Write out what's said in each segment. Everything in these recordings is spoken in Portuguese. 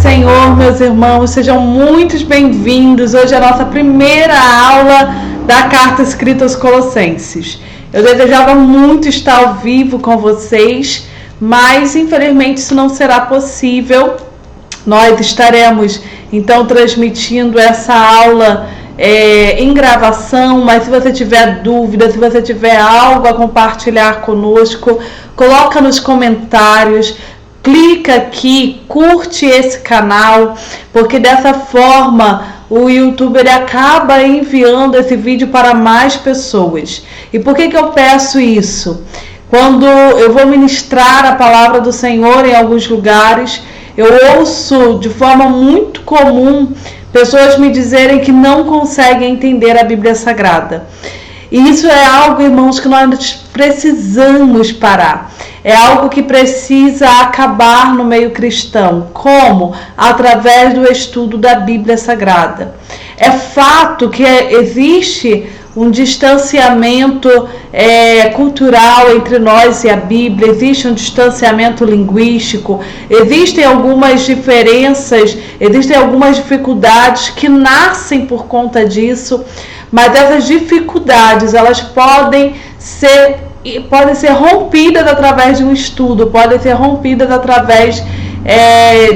Senhor, meus irmãos, sejam muito bem-vindos. Hoje é a nossa primeira aula da carta escrita aos Colossenses. Eu desejava muito estar ao vivo com vocês, mas infelizmente isso não será possível. Nós estaremos então transmitindo essa aula em gravação, mas se você tiver dúvida, se você tiver algo a compartilhar conosco, coloca nos comentários. Clica aqui, curte esse canal, porque dessa forma o YouTube ele acaba enviando esse vídeo para mais pessoas. E por que eu peço isso? Quando eu vou ministrar a palavra do Senhor em alguns lugares, eu ouço de forma muito comum pessoas me dizerem que não conseguem entender a Bíblia Sagrada. E isso é algo, irmãos, que nós precisamos parar. É algo que precisa acabar no meio cristão. Como? Através do estudo da Bíblia Sagrada. É fato que existe um distanciamento cultural entre nós e a Bíblia, existe um distanciamento linguístico, existem algumas diferenças, existem algumas dificuldades que nascem por conta disso, mas essas dificuldades elas podem ser rompidas através de um estudo, podem ser rompidas através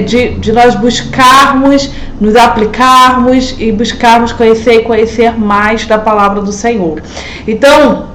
de nós buscarmos, nos aplicarmos e buscarmos conhecer mais da palavra do Senhor. Então,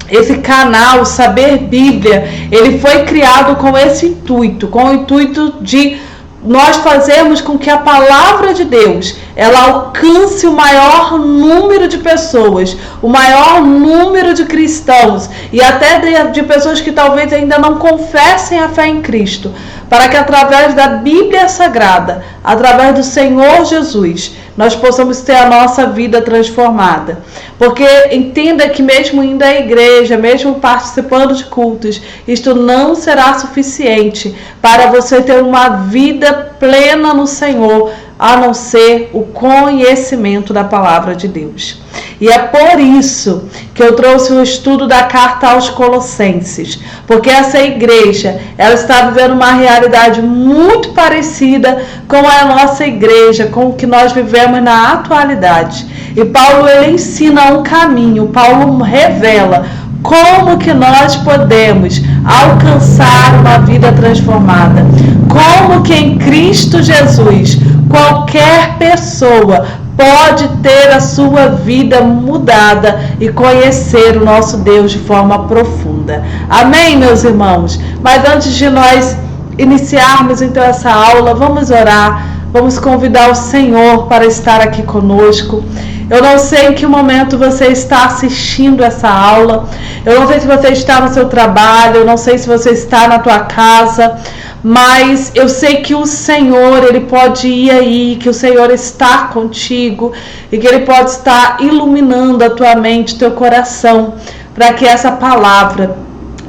esse canal Saber Bíblia, ele foi criado com esse intuito, com o intuito de nós fazermos com que a palavra de Deus ela alcance o maior número de pessoas, o maior número de cristãos e até de pessoas que talvez ainda não confessem a fé em Cristo, para que através da Bíblia Sagrada, através do Senhor Jesus, nós possamos ter a nossa vida transformada. Porque entenda que mesmo indo à igreja, mesmo participando de cultos, isto não será suficiente para você ter uma vida plena no Senhor, a não ser o conhecimento da palavra de Deus. E é por isso que eu trouxe o estudo da carta aos Colossenses, porque essa igreja, ela está vivendo uma realidade muito parecida com a nossa igreja, com o que nós vivemos na atualidade. E Paulo ele ensina um caminho, Paulo revela como que nós podemos alcançar uma vida transformada, como que em Cristo Jesus qualquer pessoa pode ter a sua vida mudada e conhecer o nosso Deus de forma profunda. Amém, meus irmãos? Mas antes de nós iniciarmos então essa aula, vamos orar, vamos convidar o Senhor para estar aqui conosco. Eu não sei em que momento você está assistindo essa aula, eu não sei se você está no seu trabalho, eu não sei se você está na tua casa, mas eu sei que o Senhor, Ele pode ir aí, que o Senhor está contigo e que Ele pode estar iluminando a tua mente, teu coração, para que essa palavra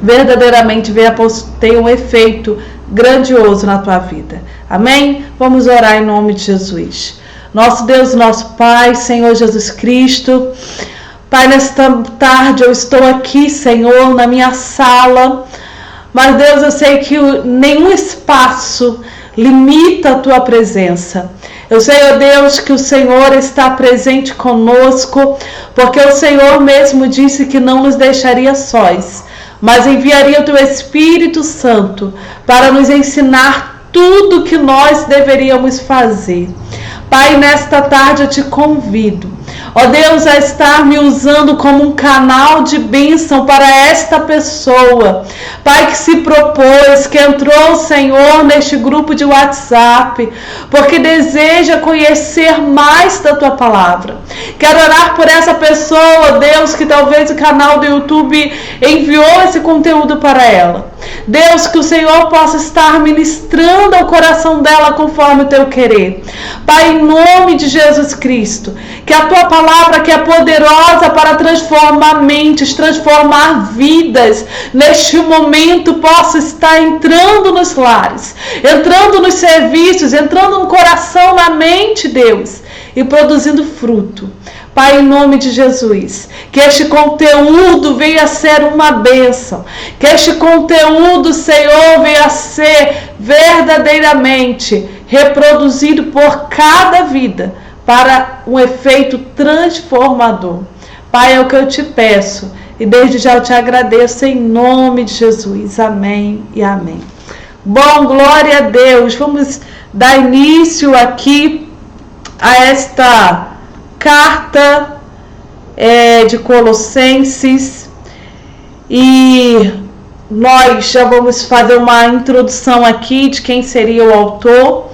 verdadeiramente venha ter um efeito grandioso na tua vida. Amém? Vamos orar em nome de Jesus. Nosso Deus, nosso Pai, Senhor Jesus Cristo, Pai, nesta tarde eu estou aqui, Senhor, na minha sala, mas Deus, eu sei que nenhum espaço limita a Tua presença. Eu sei, ó Deus, que o Senhor está presente conosco, porque o Senhor mesmo disse que não nos deixaria sós, mas enviaria o Teu Espírito Santo para nos ensinar tudo o que nós deveríamos fazer. Pai, nesta tarde eu te convido, ó Deus, a estar me usando como um canal de bênção para esta pessoa, Pai, que se propôs, que entrou, Senhor, neste grupo de WhatsApp, porque deseja conhecer mais da Tua palavra. Quero orar por essa pessoa, Deus, que talvez o canal do YouTube enviou esse conteúdo para ela. Deus, que o Senhor possa estar ministrando ao coração dela conforme o Teu querer. Pai, em nome de Jesus Cristo, que a Tua palavra, que é poderosa para transformar mentes, transformar vidas, neste momento possa estar entrando nos lares, entrando nos serviços, entrando no coração, na mente, Deus, e produzindo fruto. Pai, em nome de Jesus, que este conteúdo venha a ser uma bênção, que este conteúdo, Senhor, venha a ser verdadeiramente reproduzido por cada vida para um efeito transformador. Pai, é o que eu te peço e desde já eu te agradeço em nome de Jesus. Amém e amém. Bom, glória a Deus. Vamos dar início aqui a esta carta de Colossenses e nós já vamos fazer uma introdução aqui de quem seria o autor.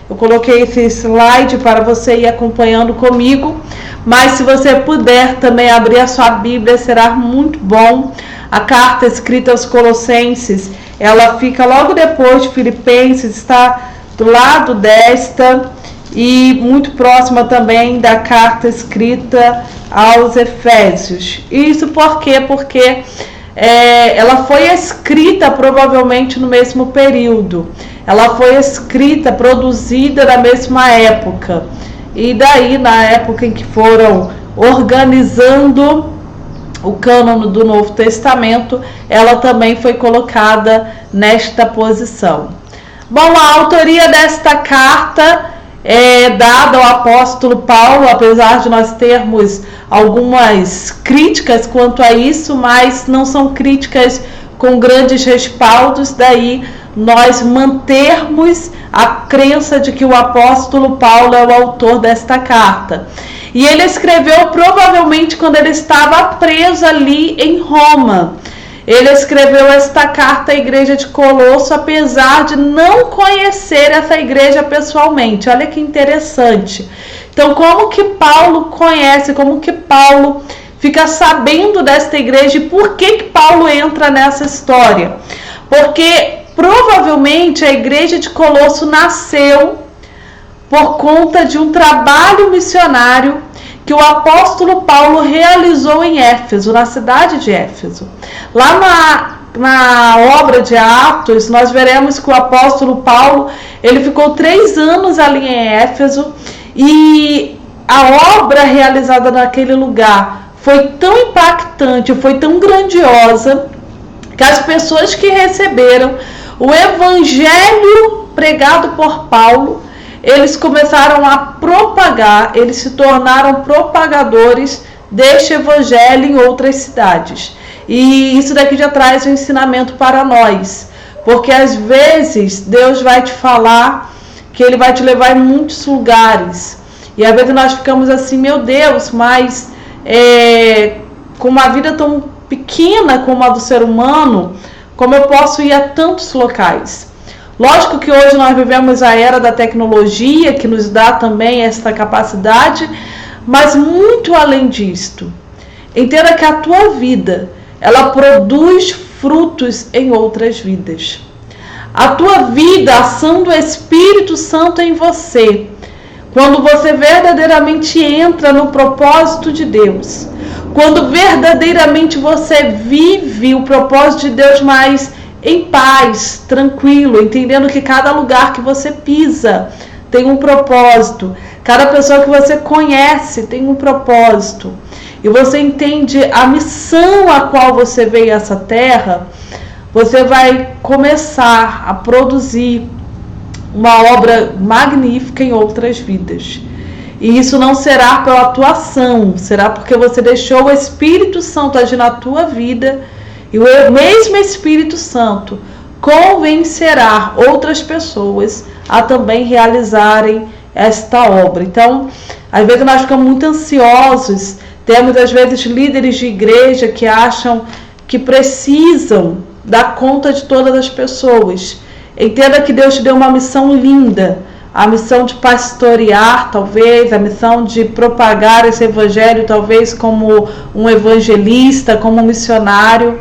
Eu coloquei esse slide para você ir acompanhando comigo, mas se você puder também abrir a sua Bíblia, será muito bom. A carta escrita aos Colossenses, ela fica logo depois de Filipenses, está do lado desta e muito próxima também da carta escrita aos Efésios. Isso por quê? Porque ela foi escrita provavelmente no mesmo período. Ela foi escrita, produzida na mesma época. E daí, na época em que foram organizando o cânone do Novo Testamento, ela também foi colocada nesta posição. Bom, a autoria desta carta é dada ao apóstolo Paulo, apesar de nós termos algumas críticas quanto a isso, mas não são críticas com grandes respaldos, daí nós mantermos a crença de que o apóstolo Paulo é o autor desta carta. E ele escreveu provavelmente quando ele estava preso ali em Roma. Ele escreveu esta carta à igreja de Colosso, apesar de não conhecer essa igreja pessoalmente. Olha que interessante. Então, como que Paulo conhece, como que Paulo fica sabendo desta igreja e por que Paulo entra nessa história? Porque provavelmente a igreja de Colosso nasceu por conta de um trabalho missionário que o apóstolo Paulo realizou em Éfeso, na cidade de Éfeso. Lá na obra de Atos, nós veremos que o apóstolo Paulo, ele ficou 3 anos ali em Éfeso e a obra realizada naquele lugar foi tão impactante, foi tão grandiosa, que as pessoas que receberam o evangelho pregado por Paulo, eles começaram a propagar, eles se tornaram propagadores deste evangelho em outras cidades. E isso daqui já traz um ensinamento para nós, porque às vezes Deus vai te falar que Ele vai te levar em muitos lugares, e às vezes nós ficamos assim, meu Deus, mas com uma vida tão pequena como a do ser humano, como eu posso ir a tantos locais? Lógico que hoje nós vivemos a era da tecnologia, que nos dá também esta capacidade, mas muito além disto, entenda que a tua vida, ela produz frutos em outras vidas. A tua vida, a ação do Espírito Santo em você, quando você verdadeiramente entra no propósito de Deus, quando verdadeiramente você vive o propósito de Deus mais em paz, tranquilo, entendendo que cada lugar que você pisa tem um propósito, cada pessoa que você conhece tem um propósito, e você entende a missão a qual você veio a essa terra, você vai começar a produzir uma obra magnífica em outras vidas. E isso não será pela tua ação, será porque você deixou o Espírito Santo agir na tua vida, e o mesmo Espírito Santo convencerá outras pessoas a também realizarem esta obra. Então, às vezes nós ficamos muito ansiosos, temos às vezes líderes de igreja que acham que precisam dar conta de todas as pessoas. Entenda que Deus te deu uma missão linda, a missão de pastorear, talvez, a missão de propagar esse evangelho, talvez como um evangelista, como um missionário.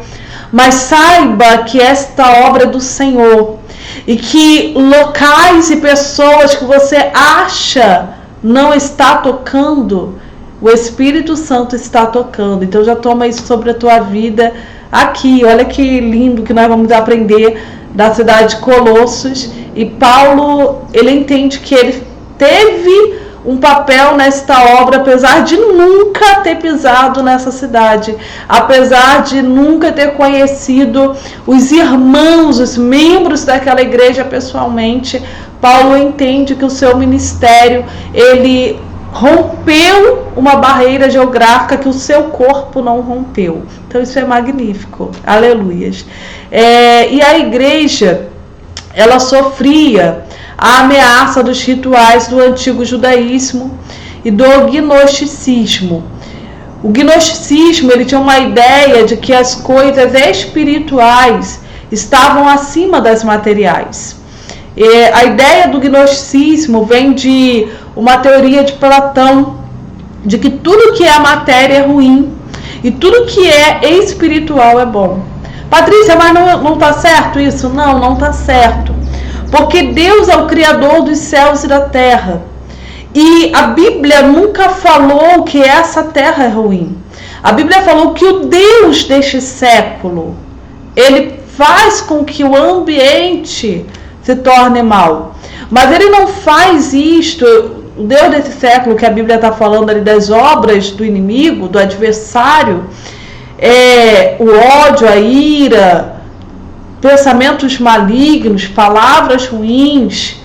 Mas saiba que esta obra é do Senhor e que locais e pessoas que você acha não está tocando, o Espírito Santo está tocando. Então já toma isso sobre a tua vida aqui. Olha que lindo que nós vamos aprender da cidade de Colossos. E Paulo, ele entende que ele teve um papel nesta obra, apesar de nunca ter pisado nessa cidade, apesar de nunca ter conhecido os irmãos, os membros daquela igreja pessoalmente. Paulo entende que o seu ministério, ele rompeu uma barreira geográfica que o seu corpo não rompeu. Então isso é magnífico, aleluias. E a igreja, ela sofria a ameaça dos rituais do antigo judaísmo e do gnosticismo. O gnosticismo, ele tinha uma ideia de que as coisas espirituais estavam acima das materiais. A ideia do gnosticismo vem de uma teoria de Platão, de que tudo que é matéria é ruim e tudo que é espiritual é bom. Patrícia, mas não está certo isso? Não está certo. Porque Deus é o Criador dos céus e da terra. E a Bíblia nunca falou que essa terra é ruim. A Bíblia falou que o Deus deste século, ele faz com que o ambiente se torne mal. Mas ele não faz isto, o Deus desse século que a Bíblia está falando ali das obras do inimigo, do adversário, o ódio, a ira, pensamentos malignos, palavras ruins,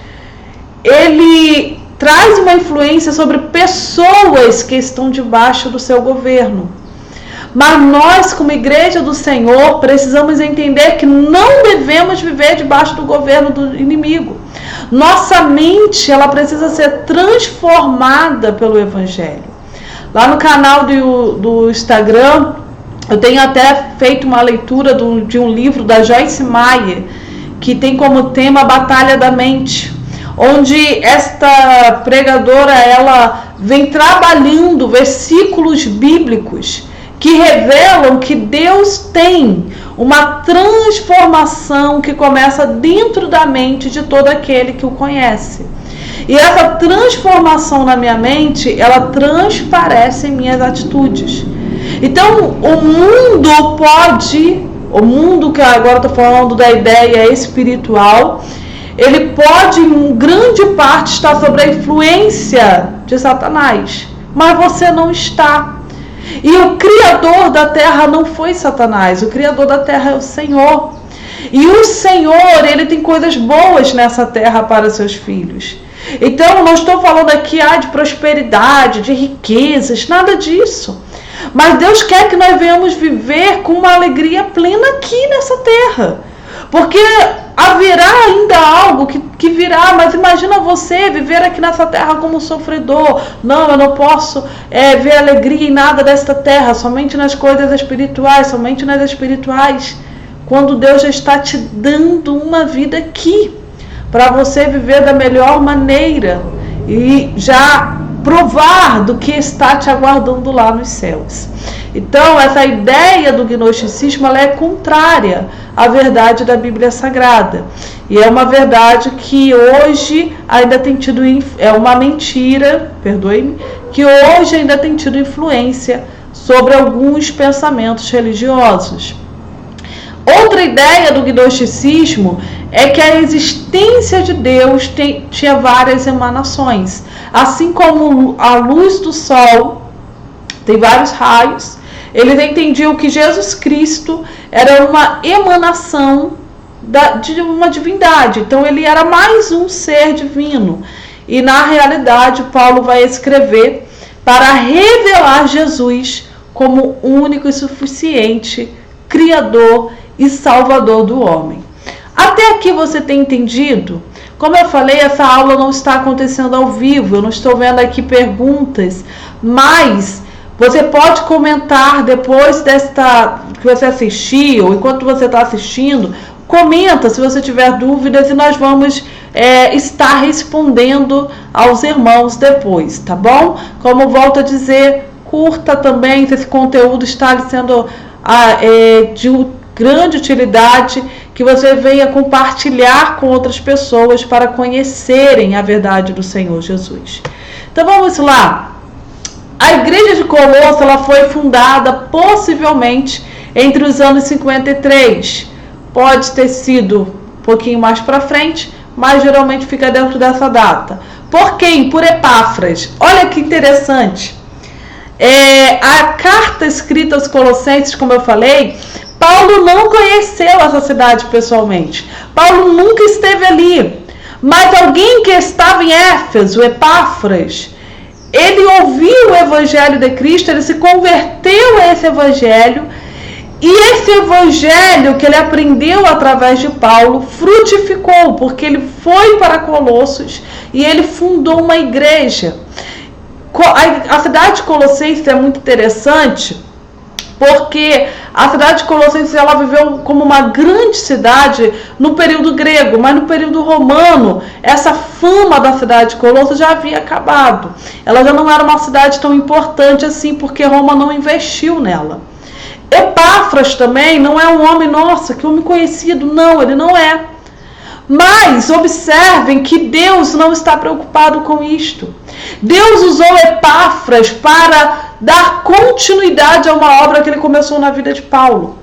ele traz uma influência sobre pessoas que estão debaixo do seu governo. Mas nós, como igreja do Senhor, precisamos entender que não devemos viver debaixo do governo do inimigo. Nossa mente, ela precisa ser transformada pelo Evangelho. Lá no canal do Instagram, eu tenho até feito uma leitura de um livro da Joyce Meyer, que tem como tema a Batalha da Mente, onde esta pregadora, ela vem trabalhando versículos bíblicos que revelam que Deus tem uma transformação que começa dentro da mente de todo aquele que o conhece. E essa transformação na minha mente, ela transparece em minhas atitudes. Então, o mundo que agora estou falando da ideia espiritual, ele pode, em grande parte, estar sob a influência de Satanás, mas você não está. E o Criador da terra não foi Satanás, o Criador da terra é o Senhor. E o Senhor, ele tem coisas boas nessa terra para seus filhos. Então, não estou falando aqui de prosperidade, de riquezas, nada disso. Mas Deus quer que nós venhamos viver com uma alegria plena aqui nessa terra. Porque haverá ainda algo que virá, mas imagina você viver aqui nessa terra como sofredor. Não, eu não posso ver alegria em nada desta terra, somente nas coisas espirituais, somente nas espirituais. Quando Deus já está te dando uma vida aqui, para você viver da melhor maneira e já provar do que está te aguardando lá nos céus. Então, essa ideia do gnosticismo, ela é contrária à verdade da Bíblia Sagrada. E é uma verdade que hoje ainda tem tido, é uma mentira, perdoe-me, que hoje ainda tem tido influência sobre alguns pensamentos religiosos. Outra ideia do gnosticismo é que a existência de Deus tinha várias emanações. Assim como a luz do sol tem vários raios, eles entendiam que Jesus Cristo era uma emanação de uma divindade. Então ele era mais um ser divino. E na realidade Paulo vai escrever para revelar Jesus como único e suficiente Criador e Salvador do homem. Até aqui você tem entendido? Como eu falei, essa aula não está acontecendo ao vivo, eu não estou vendo aqui perguntas, mas você pode comentar depois que você assistiu, enquanto você está assistindo, comenta se você tiver dúvidas e nós vamos estar respondendo aos irmãos depois, tá bom? Como volto a dizer, curta também se esse conteúdo está sendo de grande utilidade, que você venha compartilhar com outras pessoas para conhecerem a verdade do Senhor Jesus. Então vamos lá. A igreja de Colosso, ela foi fundada possivelmente entre os anos 53. Pode ter sido um pouquinho mais para frente, mas geralmente fica dentro dessa data. Por quem? Por Epáfras. Olha que interessante. A carta escrita aos Colossenses, como eu falei, Paulo não conheceu essa cidade pessoalmente. Paulo nunca esteve ali. Mas alguém que estava em Éfeso, Epáfras, ele ouviu o evangelho de Cristo, ele se converteu a esse evangelho, e esse evangelho que ele aprendeu através de Paulo frutificou, porque ele foi para Colossos e ele fundou uma igreja. A cidade de Colossenses é muito interessante, porque a cidade de Colossenses ela viveu como uma grande cidade no período grego, mas no período romano, essa fama da cidade de Colossos já havia acabado. Ela já não era uma cidade tão importante assim, porque Roma não investiu nela. Epáfras também não é um homem, nossa, que homem conhecido. Não, ele não é. Mas observem que Deus não está preocupado com isto. Deus usou Epáfras para dar continuidade a uma obra que ele começou na vida de Paulo.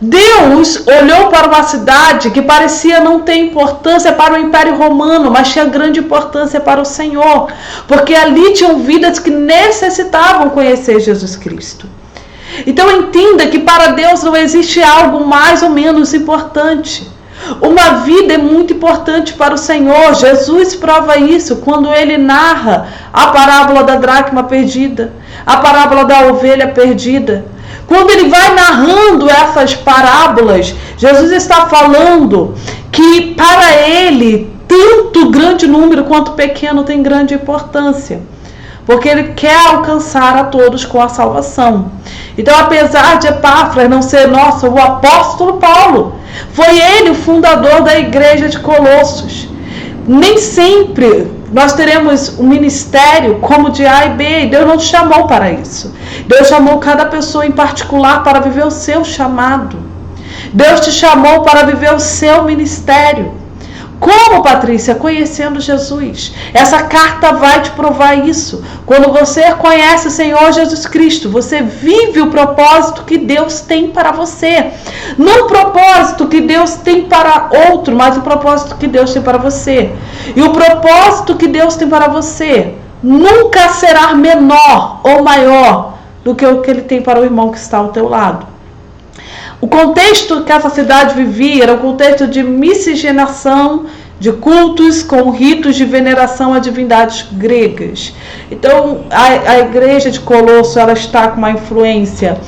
Deus olhou para uma cidade que parecia não ter importância para o Império Romano, mas tinha grande importância para o Senhor, porque ali tinham vidas que necessitavam conhecer Jesus Cristo. Então entenda que para Deus não existe algo mais ou menos importante. Uma vida é muito importante para o Senhor. Jesus prova isso quando ele narra a parábola da dracma perdida, a parábola da ovelha perdida. Quando ele vai narrando essas parábolas, Jesus está falando que para ele, tanto grande número quanto pequeno tem grande importância, porque ele quer alcançar a todos com a salvação. Então, apesar de Epáfras não ser, o apóstolo Paulo, foi ele o fundador da igreja de Colossos. Nem sempre nós teremos um ministério como de A e B, Deus não te chamou para isso. Deus chamou cada pessoa em particular para viver o seu chamado. Deus te chamou para viver o seu ministério. Como, Patrícia? Conhecendo Jesus. Essa carta vai te provar isso. Quando você conhece o Senhor Jesus Cristo, você vive o propósito que Deus tem para você. Não o propósito que Deus tem para outro, mas o propósito que Deus tem para você. E o propósito que Deus tem para você nunca será menor ou maior do que o que Ele tem para o irmão que está ao teu lado. O contexto que essa cidade vivia era um contexto de miscigenação de cultos com ritos de veneração a divindades gregas. Então, a igreja de Colosso ela está com uma influência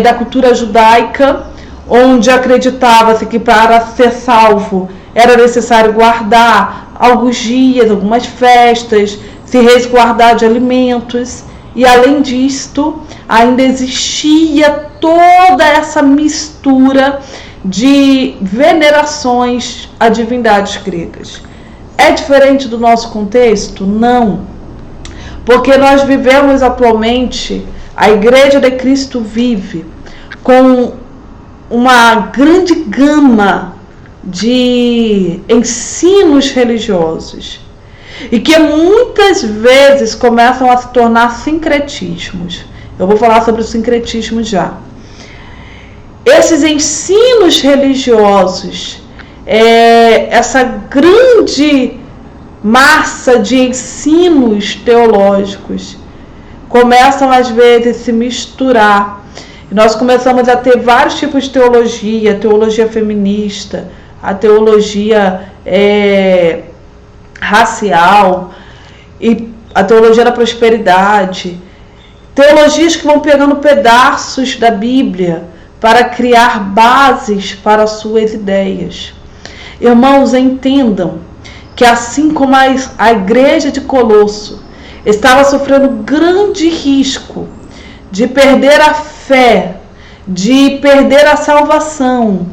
da cultura judaica, onde acreditava-se que para ser salvo era necessário guardar alguns dias, algumas festas, se resguardar de alimentos. E além disto, ainda existia toda essa mistura de venerações a divindades gregas. É diferente do nosso contexto? Não. Porque nós vivemos atualmente, a Igreja de Cristo vive com uma grande gama de ensinos religiosos. E que muitas vezes começam a se tornar sincretismos. Eu vou falar sobre o sincretismo já. Esses ensinos religiosos, essa grande massa de ensinos teológicos, começam às vezes a se misturar. E nós começamos a ter vários tipos de teologia, a teologia feminista, a teologia racial e a teologia da prosperidade, teologias que vão pegando pedaços da Bíblia para criar bases para suas ideias. Irmãos, entendam que assim como a igreja de Colosso estava sofrendo grande risco de perder a fé, de perder a salvação,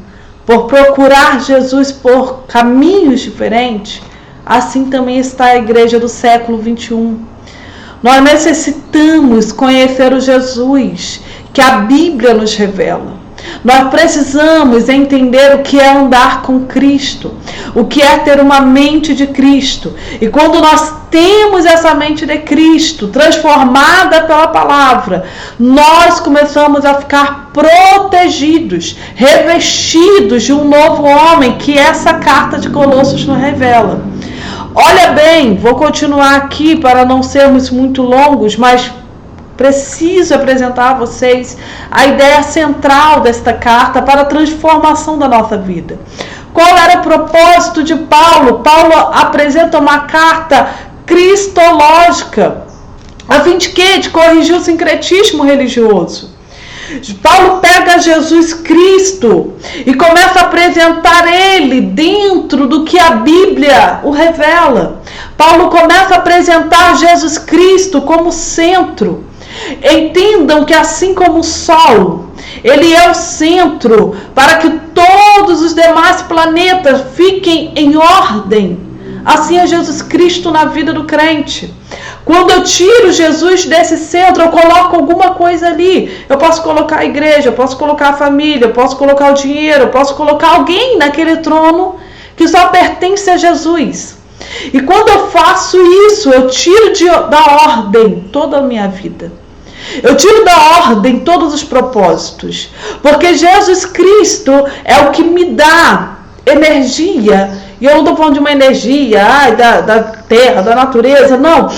por procurar Jesus por caminhos diferentes, assim também está a igreja do século 21. Nós necessitamos conhecer o Jesus que a Bíblia nos revela. Nós precisamos entender o que é andar com Cristo, o que é ter uma mente de Cristo. E quando nós temos essa mente de Cristo, transformada pela palavra, nós começamos a ficar protegidos, revestidos de um novo homem, que essa carta de Colossos nos revela. Olha bem, vou continuar aqui para não sermos muito longos, mas preciso apresentar a vocês a ideia central desta carta para a transformação da nossa vida. Qual era o propósito de Paulo? Paulo apresenta uma carta cristológica, a fim de quê? De corrigir o sincretismo religioso. Paulo pega Jesus Cristo e começa a apresentar ele dentro do que a Bíblia o revela. Paulo começa a apresentar Jesus Cristo como centro. Entendam que assim como o Sol, ele é o centro para que todos os demais planetas fiquem em ordem. Assim é Jesus Cristo na vida do crente. Quando eu tiro Jesus desse centro, eu coloco alguma coisa ali. Eu posso colocar a igreja, eu posso colocar a família, eu posso colocar o dinheiro, eu posso colocar alguém naquele trono que só pertence a Jesus. E quando eu faço isso, eu tiro da ordem toda a minha vida. Eu tiro da ordem todos os propósitos. Porque Jesus Cristo é o que me dá energia. E eu não estou falando de uma energia da terra, da natureza, não.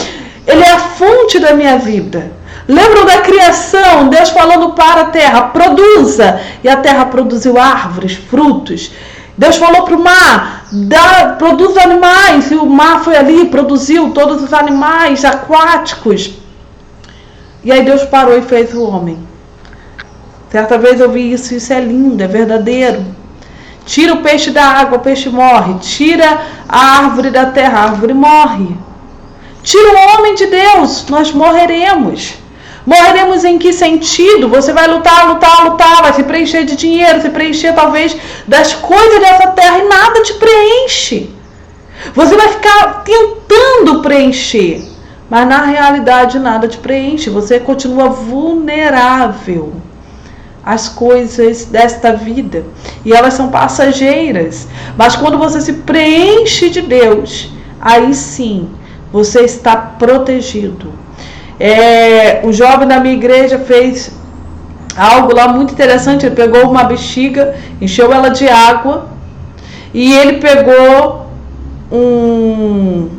Ele é a fonte da minha vida. Lembram da criação? Deus falando para a terra, produza. E a terra produziu árvores, frutos. Deus falou para o mar, produz animais. E o mar foi ali, produziu todos os animais aquáticos. E aí Deus parou e fez o homem. Certa vez eu vi isso é lindo, é verdadeiro. Tira o peixe da água, o peixe morre. Tira a árvore da terra, a árvore morre. Tira o homem de Deus, nós morreremos. Morreremos em que sentido? Você vai lutar, vai se preencher de dinheiro, se preencher talvez das coisas dessa terra e nada te preenche. Você vai ficar tentando preencher, mas na realidade nada te preenche. Você continua vulnerável às coisas desta vida e elas são passageiras. Mas quando você se preenche de Deus, aí sim você está protegido. Um jovem da minha igreja fez algo lá muito interessante. Ele pegou uma bexiga, encheu ela de água e ele pegou um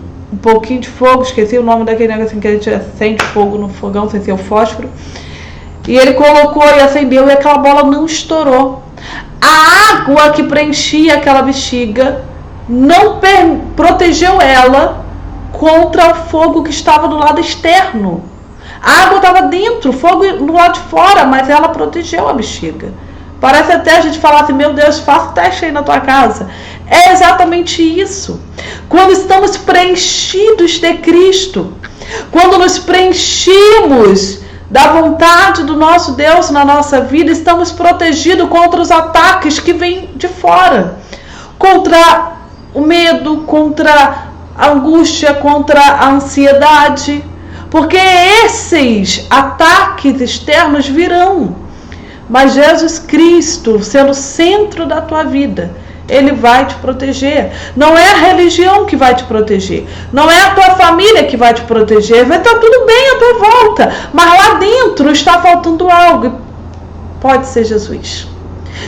pouquinho de fogo, esqueci o nome daquele negócio que a gente acende fogo no fogão, sem ser o fósforo, e ele colocou e acendeu e aquela bola não estourou. A água que preenchia aquela bexiga não protegeu ela contra o fogo que estava do lado externo. A água estava dentro, o fogo do lado de fora, mas ela protegeu a bexiga. Parece até a gente falar assim, meu Deus, faça teste aí na tua casa. É exatamente isso. Quando estamos preenchidos de Cristo, quando nos preenchemos da vontade do nosso Deus na nossa vida, estamos protegidos contra os ataques que vêm de fora. Contra o medo, contra a angústia, contra a ansiedade. Porque esses ataques externos virão. Mas Jesus Cristo, sendo o centro da tua vida, Ele vai te proteger. Não é a religião que vai te proteger. Não é a tua família que vai te proteger. Vai estar tudo bem à tua volta. Mas lá dentro está faltando algo. Pode ser Jesus.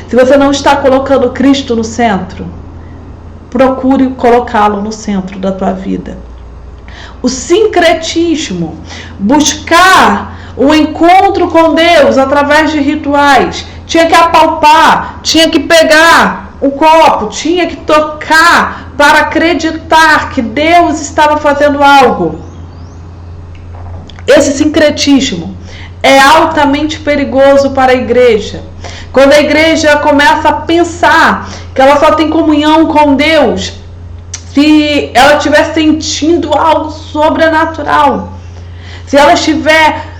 Se você não está colocando Cristo no centro, procure colocá-lo no centro da tua vida. O sincretismo, buscar o encontro com Deus através de rituais, tinha que apalpar, tinha que pegar um copo, tinha que tocar para acreditar que Deus estava fazendo algo. Esse sincretismo é altamente perigoso para a igreja. Quando a igreja começa a pensar que ela só tem comunhão com Deus se ela estiver sentindo algo sobrenatural, se ela estiver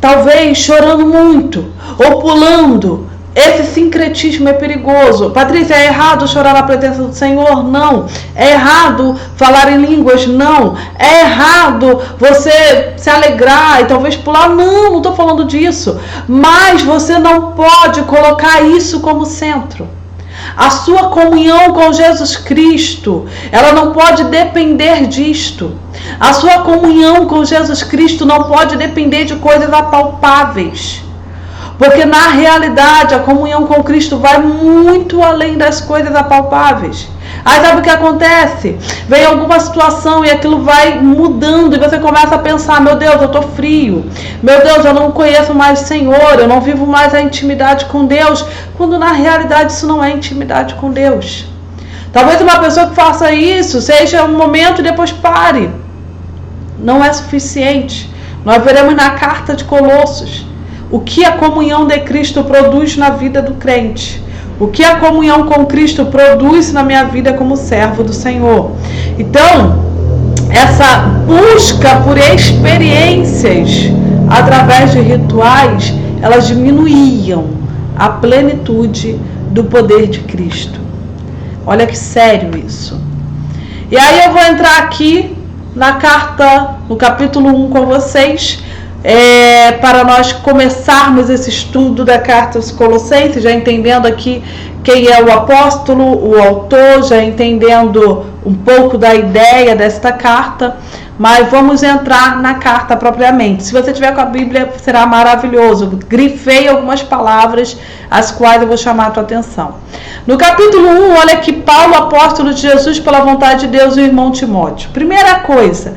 talvez chorando muito, ou pulando, Esse sincretismo é perigoso. Patrícia, é errado chorar na presença do Senhor? Não. É errado falar em línguas? Não. É errado você se alegrar e talvez pular? Não estou falando disso. Mas você não pode colocar isso como centro. A sua comunhão com Jesus Cristo, ela não pode depender disto. A sua comunhão com Jesus Cristo não pode depender de coisas apalpáveis. Porque na realidade a comunhão com Cristo vai muito além das coisas apalpáveis. Aí sabe o que acontece? Vem alguma situação e aquilo vai mudando e você começa a pensar, meu Deus, eu estou frio. Meu Deus, eu não conheço mais o Senhor, eu não vivo mais a intimidade com Deus. Quando na realidade isso não é intimidade com Deus. Talvez uma pessoa que faça isso seja um momento e depois pare. Não é suficiente. Nós veremos na carta de Colossos o que a comunhão de Cristo produz na vida do crente. O que a comunhão com Cristo produz na minha vida como servo do Senhor. Então, essa busca por experiências através de rituais, elas diminuíam a plenitude do poder de Cristo. Olha que sério isso. E aí eu vou entrar aqui na carta, no capítulo 1 com vocês, para nós começarmos esse estudo da carta aos Colossenses, já entendendo aqui quem é o apóstolo, o autor, já entendendo um pouco da ideia desta carta, mas vamos entrar na carta propriamente. Se você tiver com a Bíblia, será maravilhoso. Grifei algumas palavras, as quais eu vou chamar a tua atenção. No capítulo 1, olha que Paulo, apóstolo de Jesus pela vontade de Deus, e o irmão Timóteo. Primeira coisa,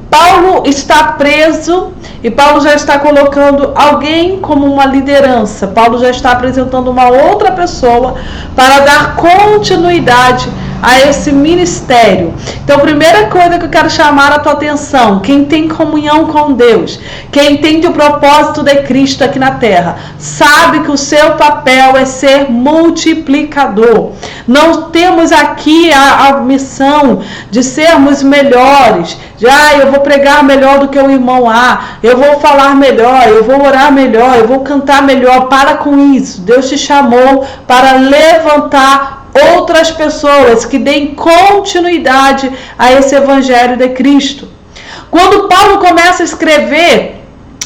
Paulo está preso e Paulo já está colocando alguém como uma liderança. Paulo já está apresentando uma outra pessoa para dar continuidade a esse ministério. Então, primeira coisa que eu quero chamar a tua atenção: quem tem comunhão com Deus, quem entende o propósito de Cristo aqui na terra, sabe que o seu papel é ser multiplicador. Não temos aqui a missão de sermos melhores, de eu vou pregar melhor do que o irmão A, eu vou falar melhor, eu vou orar melhor, eu vou cantar melhor. Para com isso. Deus te chamou para levantar outras pessoas que deem continuidade a esse evangelho de Cristo. Quando Paulo começa a escrever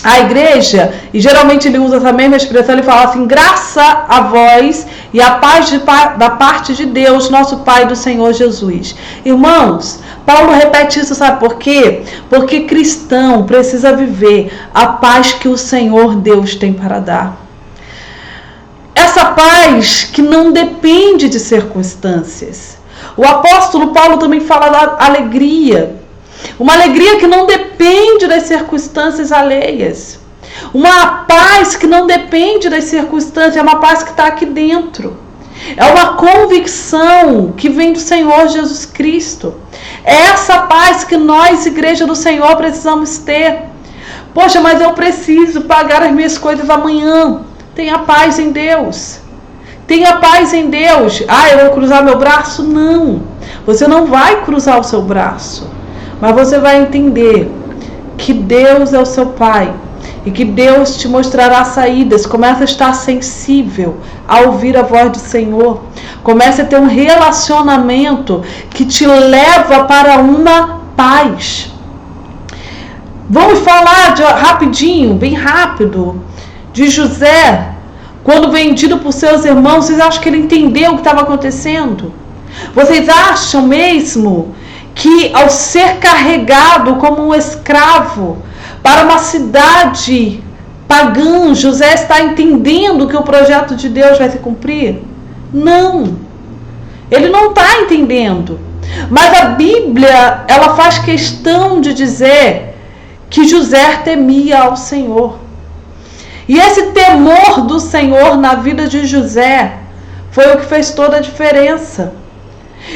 a igreja, e geralmente ele usa essa mesma expressão, ele fala assim: graça a vós e a paz da parte de Deus, nosso Pai, do Senhor Jesus. Irmãos, Paulo repete isso, sabe por quê? Porque cristão precisa viver a paz que o Senhor Deus tem para dar. Essa paz que não depende de circunstâncias. O apóstolo Paulo também fala da alegria. Uma alegria que não depende das circunstâncias alheias. Uma paz que não depende das circunstâncias, é uma paz que está aqui dentro. É uma convicção que vem do Senhor Jesus Cristo. É essa paz que nós, igreja do Senhor, precisamos ter. Poxa, mas eu preciso pagar as minhas coisas amanhã. Tenha paz em Deus. Tenha paz em Deus. Eu vou cruzar meu braço? Não. Você não vai cruzar o seu braço. Mas você vai entender que Deus é o seu Pai. E que Deus te mostrará saídas. Comece a estar sensível a ouvir a voz do Senhor. Comece a ter um relacionamento que te leva para uma paz. Vamos falar rapidinho, bem rápido, de José, quando vendido por seus irmãos. Vocês acham que ele entendeu o que estava acontecendo? Vocês acham mesmo que ao ser carregado como um escravo para uma cidade pagã, José está entendendo que o projeto de Deus vai se cumprir? Não, ele não está entendendo. Mas a Bíblia, ela faz questão de dizer que José temia ao Senhor. E esse temor do Senhor na vida de José foi o que fez toda a diferença.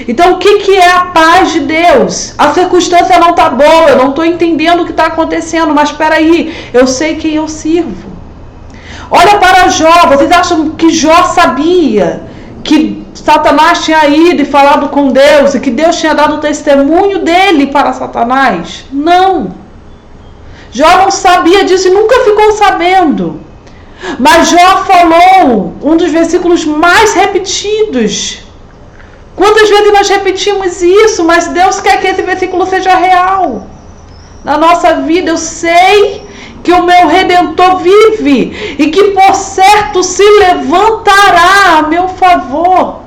Então, o que é a paz de Deus? A circunstância não está boa, eu não estou entendendo o que está acontecendo, mas espera aí, eu sei quem eu sirvo. Olha para Jó. Vocês acham que Jó sabia que Satanás tinha ido e falado com Deus e que Deus tinha dado o testemunho dele para Satanás? Não. Jó não sabia disso e nunca ficou sabendo. Mas Jó falou um dos versículos mais repetidos. Quantas vezes nós repetimos isso, mas Deus quer que esse versículo seja real na nossa vida. Eu sei que o meu Redentor vive e que por certo se levantará a meu favor.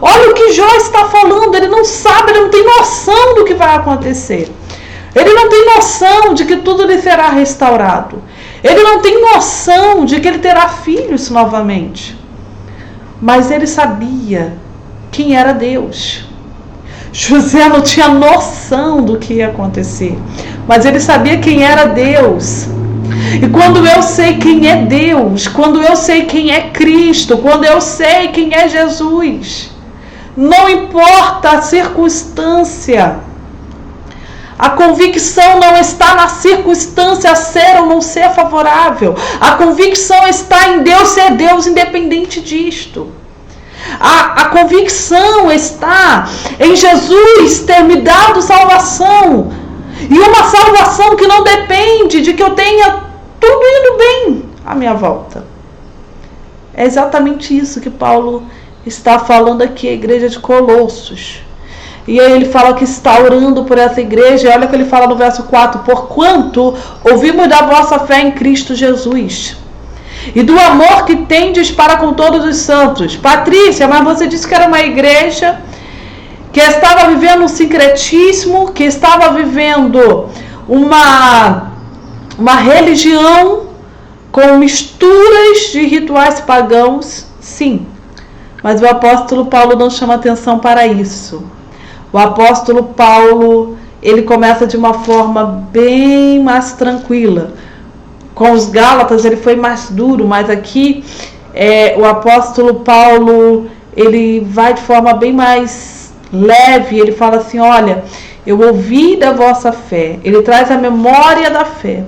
Olha o que Jó está falando. Ele não sabe, ele não tem noção do que vai acontecer. Ele não tem noção de que tudo lhe será restaurado. Ele não tem noção de que ele terá filhos novamente. Mas ele sabia quem era Deus. José não tinha noção do que ia acontecer, mas ele sabia quem era Deus. E quando eu sei quem é Deus, quando eu sei quem é Cristo, quando eu sei quem é Jesus, não importa a circunstância. A convicção não está na circunstância ser ou não ser favorável. A convicção está em Deus ser Deus independente disto. A convicção está em Jesus ter me dado salvação. E uma salvação que não depende de que eu tenha tudo indo bem à minha volta. É exatamente isso que Paulo está falando aqui, a igreja de Colossos. E aí ele fala que está orando por essa igreja. E olha o que ele fala no verso 4. Porquanto ouvimos da vossa fé em Cristo Jesus e do amor que tendes para com todos os santos. Patrícia, mas você disse que era uma igreja que estava vivendo um sincretismo, que estava vivendo uma religião com misturas de rituais pagãos. Sim, mas o apóstolo Paulo não chama atenção para isso. O apóstolo Paulo, ele começa de uma forma bem mais tranquila. Com os Gálatas ele foi mais duro, mas aqui o apóstolo Paulo, ele vai de forma bem mais leve. Ele fala assim, olha, eu ouvi da vossa fé. Ele traz a memória da fé,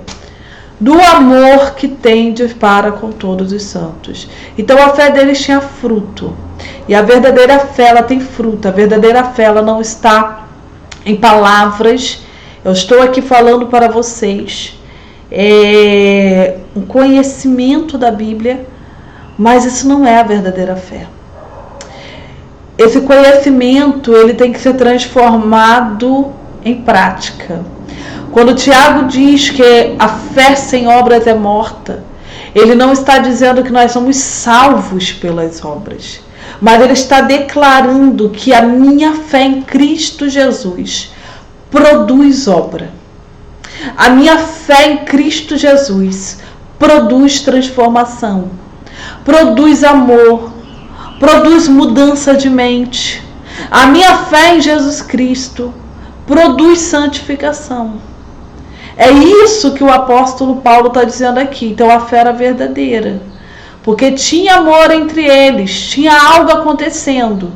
do amor que tendes para com todos os santos. Então a fé deles tinha fruto. E a verdadeira fé, ela tem fruto. A verdadeira fé, ela não está em palavras. Eu estou aqui falando para vocês um conhecimento da Bíblia, mas isso não é a verdadeira fé. Esse conhecimento, ele tem que ser transformado em prática. Quando Tiago diz que a fé sem obras é morta, ele não está dizendo que nós somos salvos pelas obras, mas ele está declarando que a minha fé em Cristo Jesus produz obra. A minha fé em Cristo Jesus produz transformação, produz amor, produz mudança de mente. A minha fé em Jesus Cristo produz santificação. É isso que o apóstolo Paulo está dizendo aqui. Então a fé era verdadeira, porque tinha amor entre eles, tinha algo acontecendo.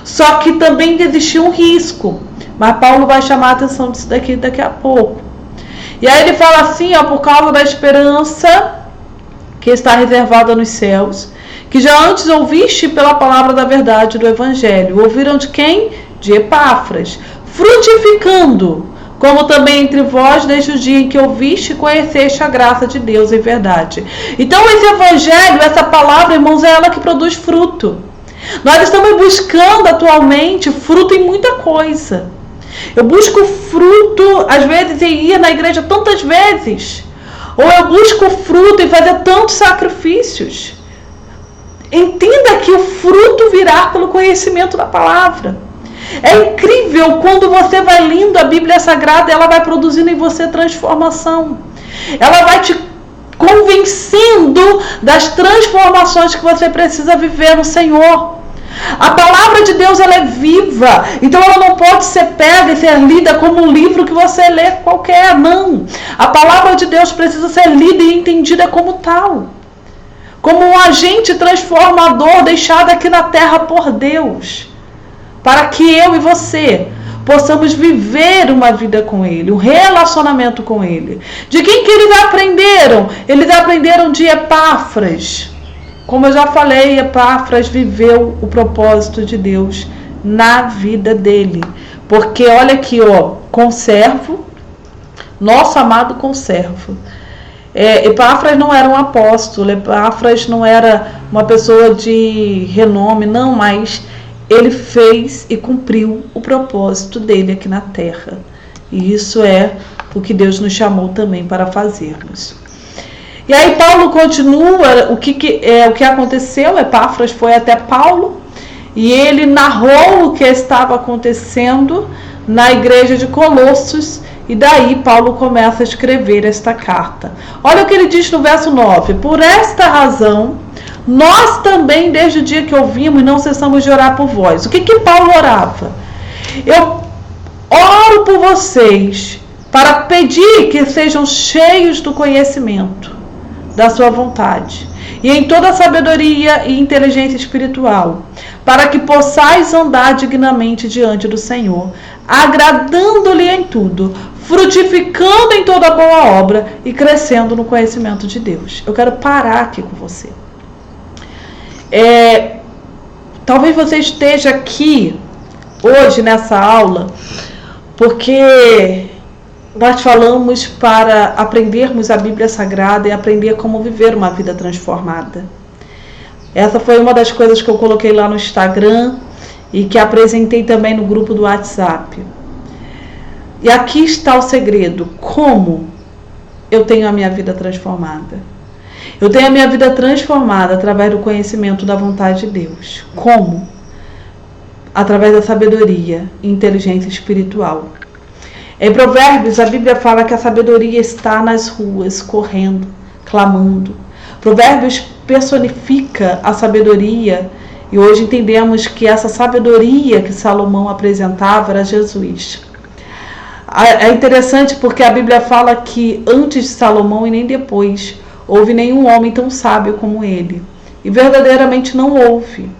Só que também existia um risco, mas Paulo vai chamar a atenção disso daqui a pouco. E aí ele fala assim, por causa da esperança que está reservada nos céus, que já antes ouviste pela palavra da verdade do Evangelho. Ouviram de quem? De Epáfras, frutificando, como também entre vós, desde o dia em que ouviste e conheceste a graça de Deus em verdade. Então esse Evangelho, essa palavra, irmãos, é ela que produz fruto. Nós estamos buscando atualmente fruto em muita coisa. Eu busco fruto, às vezes, em ir na igreja tantas vezes. Ou eu busco fruto em fazer tantos sacrifícios. Entenda que o fruto virá pelo conhecimento da palavra. É incrível quando você vai lendo a Bíblia Sagrada, ela vai produzindo em você transformação. Ela vai te convencendo das transformações que você precisa viver no Senhor. A palavra de Deus, ela é viva, então ela não pode ser pega e ser lida como um livro que você lê qualquer, não. A palavra de Deus precisa ser lida e entendida como tal, como um agente transformador deixado aqui na terra por Deus, para que eu e você possamos viver uma vida com Ele, um relacionamento com Ele. De quem que eles aprenderam? Eles aprenderam de Epáfras. Como eu já falei, Epáfras viveu o propósito de Deus na vida dele. Porque olha aqui, conservo, nosso amado conservo. Epáfras não era um apóstolo, Epáfras não era uma pessoa de renome, não, mas ele fez e cumpriu o propósito dele aqui na terra. E isso é o que Deus nos chamou também para fazermos. E aí Paulo continua o que aconteceu. Epáfras foi até Paulo e ele narrou o que estava acontecendo na igreja de Colossos. E daí Paulo começa a escrever esta carta. Olha o que ele diz no verso 9. Por esta razão, nós também, desde o dia que ouvimos, não cessamos de orar por vós. O que Paulo orava? Eu oro por vocês para pedir que sejam cheios do conhecimento da sua vontade e em toda sabedoria e inteligência espiritual, para que possais andar dignamente diante do Senhor, agradando-lhe em tudo, frutificando em toda boa obra e crescendo no conhecimento de Deus. Eu quero parar aqui com você. Talvez você esteja aqui hoje nessa aula porque nós falamos para aprendermos a Bíblia Sagrada e aprender como viver uma vida transformada. Essa foi uma das coisas que eu coloquei lá no Instagram e que apresentei também no grupo do WhatsApp. E aqui está o segredo. Como eu tenho a minha vida transformada? Eu tenho a minha vida transformada através do conhecimento da vontade de Deus. Como? Através da sabedoria e inteligência espiritual. Em Provérbios, a Bíblia fala que a sabedoria está nas ruas, correndo, clamando. Provérbios personifica a sabedoria e hoje entendemos que essa sabedoria que Salomão apresentava era Jesus. É interessante porque a Bíblia fala que antes de Salomão e nem depois houve nenhum homem tão sábio como ele. E verdadeiramente não houve.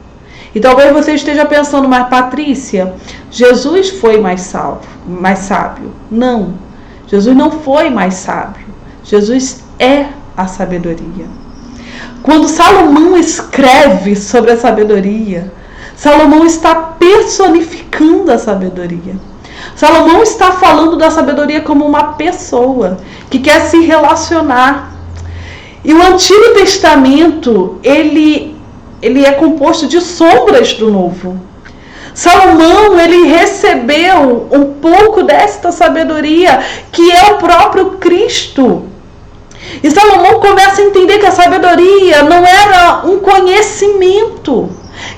E talvez você esteja pensando, mas Patrícia, Jesus foi mais sábio. Não, Jesus não foi mais sábio. Jesus é a sabedoria. Quando Salomão escreve sobre a sabedoria, Salomão está personificando a sabedoria. Salomão está falando da sabedoria como uma pessoa que quer se relacionar. E o Antigo Testamento, ele é composto de sombras do Novo. Salomão, ele recebeu um pouco desta sabedoria, que é o próprio Cristo. E Salomão começa a entender que a sabedoria não era um conhecimento,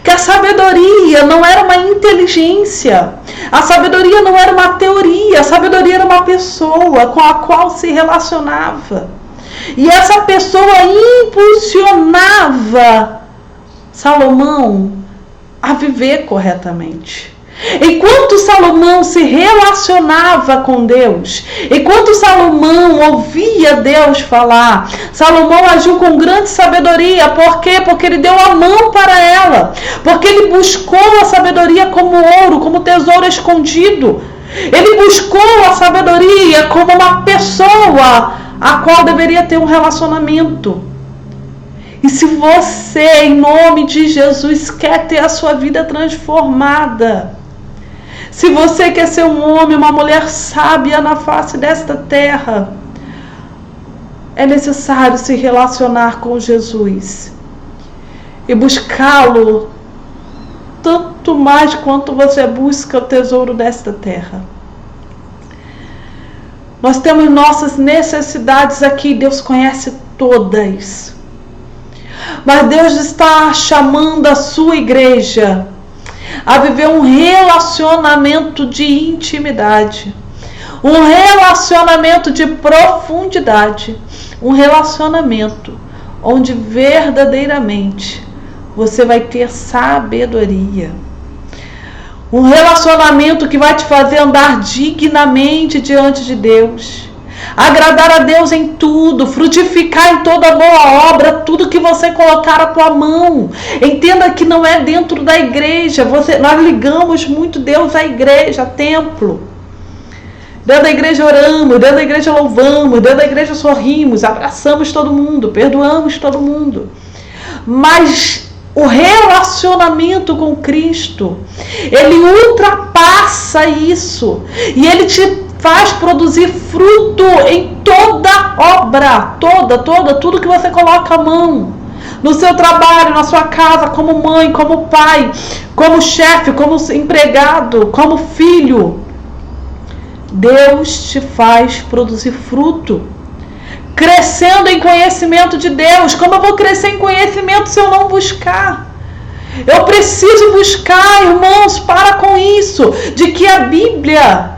que a sabedoria não era uma inteligência, a sabedoria não era uma teoria, a sabedoria era uma pessoa com a qual se relacionava. E essa pessoa impulsionava Salomão a viver corretamente. Enquanto Salomão se relacionava com Deus, enquanto Salomão ouvia Deus falar, Salomão agiu com grande sabedoria. Por quê? Porque ele deu a mão para ela, porque ele buscou a sabedoria como ouro, como tesouro escondido. Ele buscou a sabedoria como uma pessoa a qual deveria ter um relacionamento. E se você, em nome de Jesus, quer ter a sua vida transformada, se você quer ser um homem, uma mulher sábia na face desta terra, é necessário se relacionar com Jesus e buscá-lo tanto mais quanto você busca o tesouro desta terra. Nós temos nossas necessidades aqui, Deus conhece todas. Mas Deus está chamando a sua igreja a viver um relacionamento de intimidade, um relacionamento de profundidade, um relacionamento onde verdadeiramente você vai ter sabedoria. Um relacionamento que vai te fazer andar dignamente diante de Deus, agradar a Deus em tudo, frutificar em toda boa obra, tudo que você colocar a tua mão. Entenda que não é dentro da igreja. Nós ligamos muito Deus à igreja, templo. Dentro da igreja oramos, dentro da igreja louvamos, dentro da igreja sorrimos, abraçamos todo mundo, perdoamos todo mundo. Mas o relacionamento com Cristo, ele ultrapassa isso. E ele te faz produzir fruto em toda obra, tudo que você coloca a mão. No seu trabalho, na sua casa, como mãe, como pai, como chefe, como empregado, como filho. Deus te faz produzir fruto. Crescendo em conhecimento de Deus. Como eu vou crescer em conhecimento se eu não buscar? Eu preciso buscar, irmãos, para com isso, de que a Bíblia,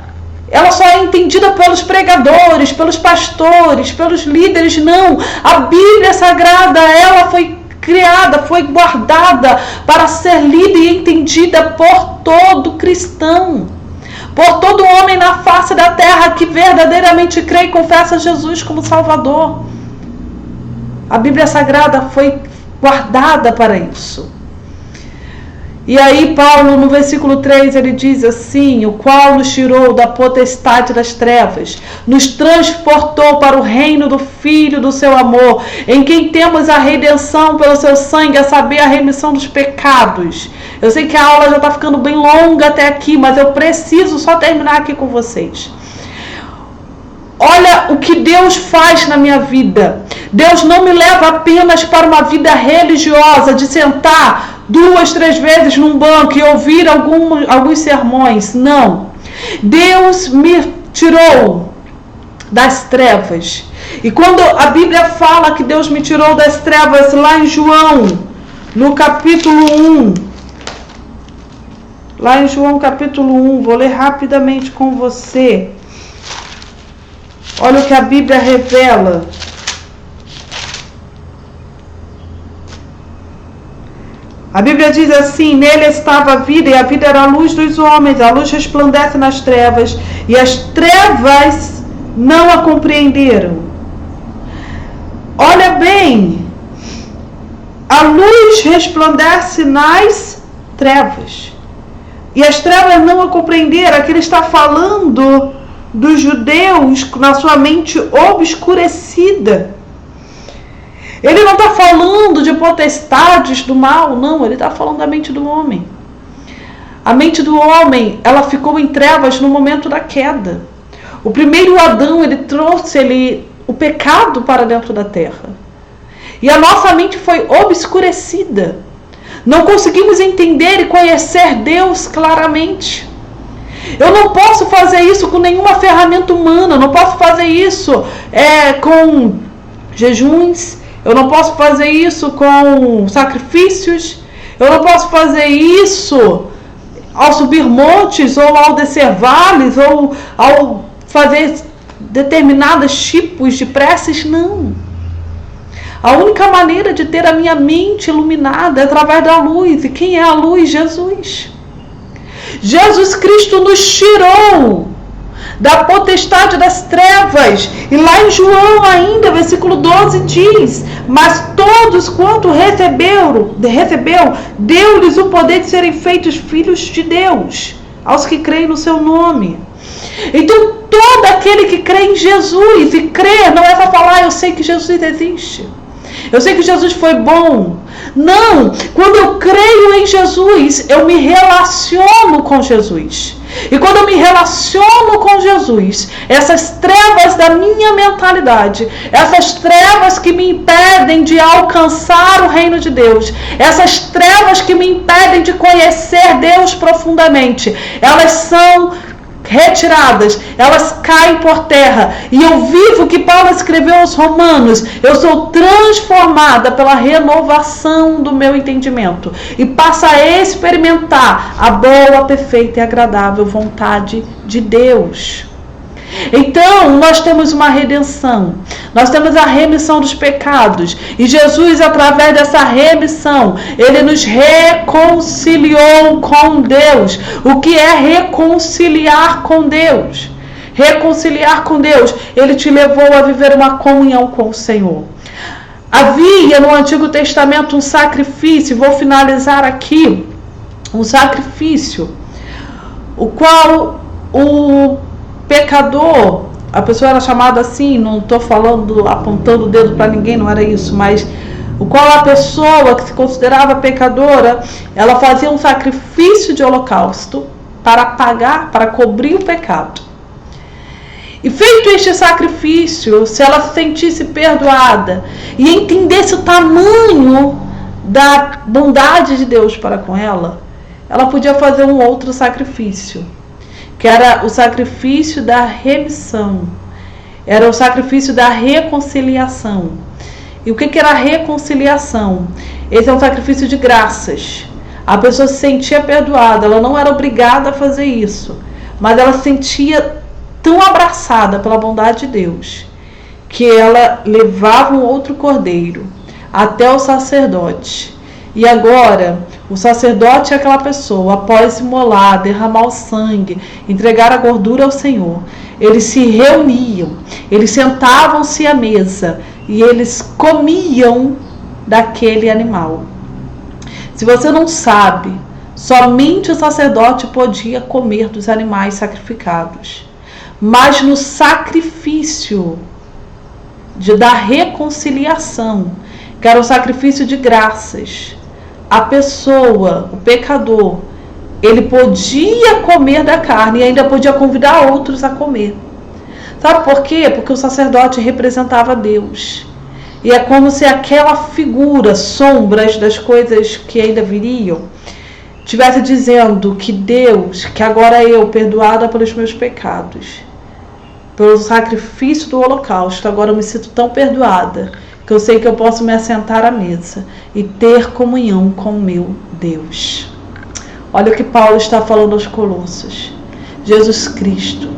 ela só é entendida pelos pregadores, pelos pastores, pelos líderes. Não, a Bíblia Sagrada, ela foi criada, foi guardada para ser lida e entendida por todo cristão, por todo homem na face da terra que verdadeiramente crê e confessa Jesus como Salvador. A Bíblia Sagrada foi guardada para isso. E aí Paulo, no versículo 3, ele diz assim: o qual nos tirou da potestade das trevas, nos transportou para o reino do Filho do seu amor, em quem temos a redenção pelo seu sangue, a saber, a remissão dos pecados. Eu sei que a aula já está ficando bem longa até aqui, mas eu preciso só terminar aqui com vocês. Olha o que Deus faz na minha vida. Deus não me leva apenas para uma vida religiosa, de sentar 2, 3 vezes num banco e ouvir alguns sermões. Não. Deus me tirou das trevas. E quando a Bíblia fala que Deus me tirou das trevas, lá em João, no capítulo 1, lá em João capítulo 1, vou ler rapidamente com você. Olha o que a Bíblia revela. A Bíblia diz assim: nele estava a vida, e a vida era a luz dos homens. A luz resplandece nas trevas, e as trevas não a compreenderam. Olha bem, a luz resplandece nas trevas, e as trevas não a compreenderam. Aqui ele está falando dos judeus na sua mente obscurecida. Ele não está falando de potestades do mal, não. Ele está falando da mente do homem. A mente do homem, ela ficou em trevas no momento da queda. O primeiro Adão, ele trouxe o pecado para dentro da terra. E a nossa mente foi obscurecida. Não conseguimos entender e conhecer Deus claramente. Eu não posso fazer isso com nenhuma ferramenta humana. Eu não posso fazer isso com jejuns. Eu não posso fazer isso com sacrifícios. Eu não posso fazer isso ao subir montes, ou ao descer vales, ou ao fazer determinados tipos de preces. Não. A única maneira de ter a minha mente iluminada é através da luz. E quem é a luz? Jesus. Jesus Cristo nos tirou da potestade das trevas. E lá em João ainda, versículo 12 diz: mas todos quanto recebeu, deu-lhes o poder de serem feitos filhos de Deus, aos que creem no seu nome. Então todo aquele que crê em Jesus, e crer não é só falar: eu sei que Jesus existe, eu sei que Jesus foi bom. Não, quando eu creio em Jesus, eu me relaciono com Jesus. E quando eu me relaciono com Jesus, essas trevas da minha mentalidade, essas trevas que me impedem de alcançar o reino de Deus, essas trevas que me impedem de conhecer Deus profundamente, elas são retiradas, elas caem por terra, e eu vivo o que Paulo escreveu aos Romanos: eu sou transformada pela renovação do meu entendimento, e passo a experimentar a boa, perfeita e agradável vontade de Deus. Então, nós temos uma redenção, nós temos a remissão dos pecados, e Jesus, através dessa remissão, ele nos reconciliou com Deus. O que é reconciliar com Deus? Reconciliar com Deus, ele te levou a viver uma comunhão com o Senhor. Havia no Antigo Testamento um sacrifício, vou finalizar aqui, um sacrifício, o qual o pecador, a pessoa era chamada assim, não estou falando, apontando o dedo para ninguém, não era isso, mas o qual a pessoa que se considerava pecadora, ela fazia um sacrifício de holocausto para pagar, para cobrir o pecado. E feito este sacrifício, se ela se sentisse perdoada e entendesse o tamanho da bondade de Deus para com ela, ela podia fazer um outro sacrifício, que era o sacrifício da remissão, era o sacrifício da reconciliação. E o que era a reconciliação? Esse é um sacrifício de graças. A pessoa se sentia perdoada, ela não era obrigada a fazer isso, mas ela se sentia tão abraçada pela bondade de Deus, que ela levava um outro cordeiro até o sacerdote. E agora, o sacerdote é aquela pessoa, após imolar, derramar o sangue, entregar a gordura ao Senhor, eles se reuniam, eles sentavam-se à mesa e eles comiam daquele animal. Se você não sabe, somente o sacerdote podia comer dos animais sacrificados. Mas no sacrifício da reconciliação, que era o sacrifício de graças, a pessoa, o pecador, ele podia comer da carne e ainda podia convidar outros a comer. Sabe por quê? Porque o sacerdote representava Deus. E é como se aquela figura, sombras das coisas que ainda viriam, estivesse dizendo que Deus, que agora eu, perdoada pelos meus pecados, pelo sacrifício do holocausto, agora eu me sinto tão perdoada, que eu sei que eu posso me assentar à mesa e ter comunhão com o meu Deus. Olha o que Paulo está falando aos Colossos. Jesus Cristo,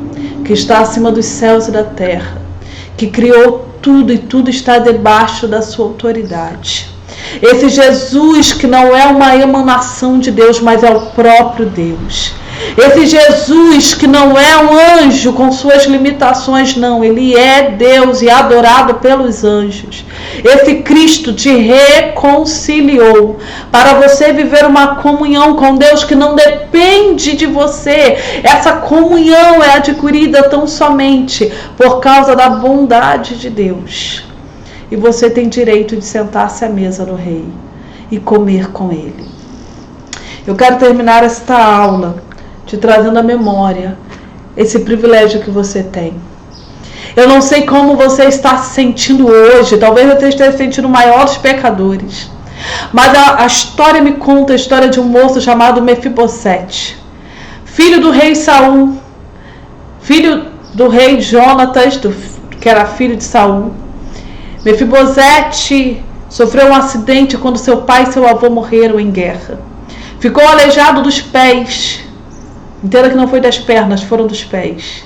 que está acima dos céus e da terra, que criou tudo e tudo está debaixo da sua autoridade. Esse Jesus que não é uma emanação de Deus, mas é o próprio Deus. Esse Jesus que não é um anjo com suas limitações, não. Ele é Deus e adorado pelos anjos. Esse Cristo te reconciliou para você viver uma comunhão com Deus que não depende de você. Essa comunhão é adquirida tão somente por causa da bondade de Deus. E você tem direito de sentar-se à mesa do Rei e comer com Ele. Eu quero terminar esta aula te trazendo à memória esse privilégio que você tem. Eu não sei como você está se sentindo hoje, talvez você esteja se sentindo maior dos pecadores, mas a história me conta a história de um moço chamado Mefibosete, filho do rei Saul, filho do rei Jonatas, que era filho de Saul. Mefibosete sofreu um acidente quando seu pai e seu avô morreram em guerra. Ficou aleijado dos pés. Entenda que não foi das pernas, foram dos pés.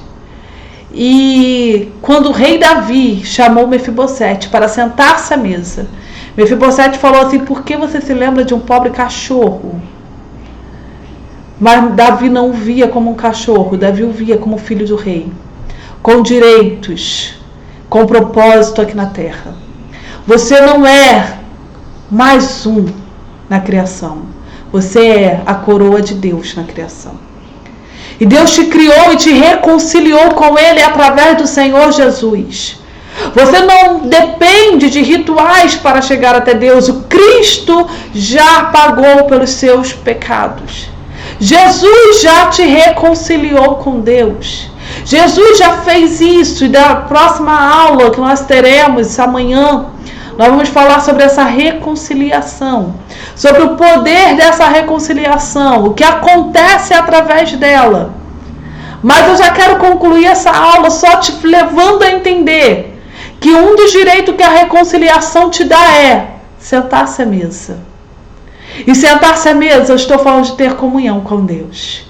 E quando o rei Davi chamou Mefibosete para sentar-se à mesa, Mefibosete falou assim: por que você se lembra de um pobre cachorro? Mas Davi não o via como um cachorro, Davi o via como filho do rei, com direitos, com propósito aqui na terra. Você não é mais um na criação, você é a coroa de Deus na criação. E Deus te criou e te reconciliou com Ele através do Senhor Jesus. Você não depende de rituais para chegar até Deus. O Cristo já pagou pelos seus pecados. Jesus já te reconciliou com Deus. Jesus já fez isso. E da próxima aula que nós teremos amanhã, nós vamos falar sobre essa reconciliação, sobre o poder dessa reconciliação, o que acontece através dela. Mas eu já quero concluir essa aula só te levando a entender que um dos direitos que a reconciliação te dá é sentar-se à mesa. E sentar-se à mesa, eu estou falando de ter comunhão com Deus.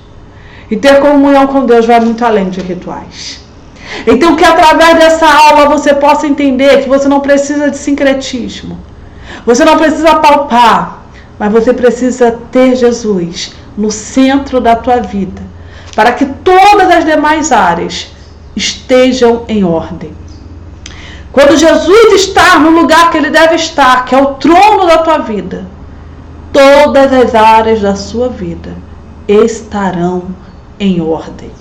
E ter comunhão com Deus vai muito além de rituais. Então que através dessa aula você possa entender que você não precisa de sincretismo. Você não precisa palpar, mas você precisa ter Jesus no centro da tua vida, para que todas as demais áreas estejam em ordem. Quando Jesus está no lugar que Ele deve estar, que é o trono da tua vida, todas as áreas da sua vida estarão em ordem.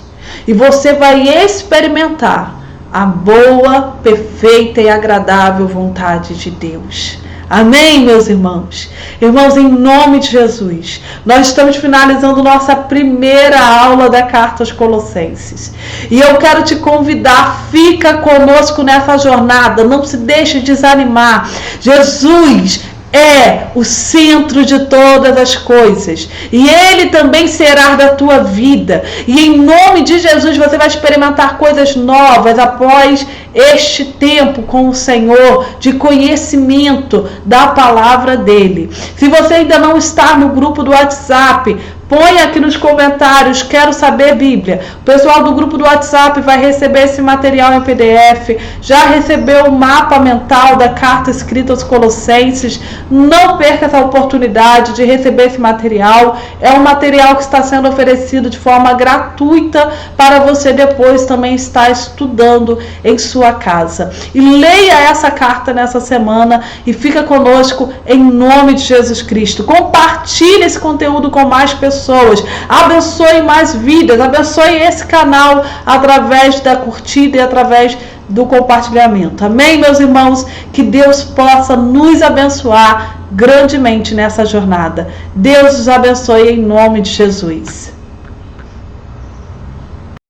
E você vai experimentar a boa, perfeita e agradável vontade de Deus. Amém, meus irmãos? Irmãos, em nome de Jesus, nós estamos finalizando nossa primeira aula da Carta aos Colossenses. E eu quero te convidar, fica conosco nessa jornada, não se deixe desanimar. Jesus é o centro de todas as coisas e Ele também será da tua vida, e em nome de Jesus você vai experimentar coisas novas após este tempo com o Senhor de conhecimento da palavra dele. Se você ainda não está no grupo do WhatsApp, põe aqui nos comentários, quero saber Bíblia. O pessoal do grupo do WhatsApp vai receber esse material em PDF, já recebeu o mapa mental da carta escrita aos Colossenses. Não perca essa oportunidade de receber esse material. É um material que está sendo oferecido de forma gratuita para você depois também estar estudando em sua casa. E leia essa carta nessa semana e fica conosco em nome de Jesus Cristo. Compartilhe esse conteúdo com mais pessoas. Abençoe mais vidas, abençoe esse canal através da curtida e através do compartilhamento. Amém, meus irmãos? Que Deus possa nos abençoar grandemente nessa jornada. Deus os abençoe em nome de Jesus.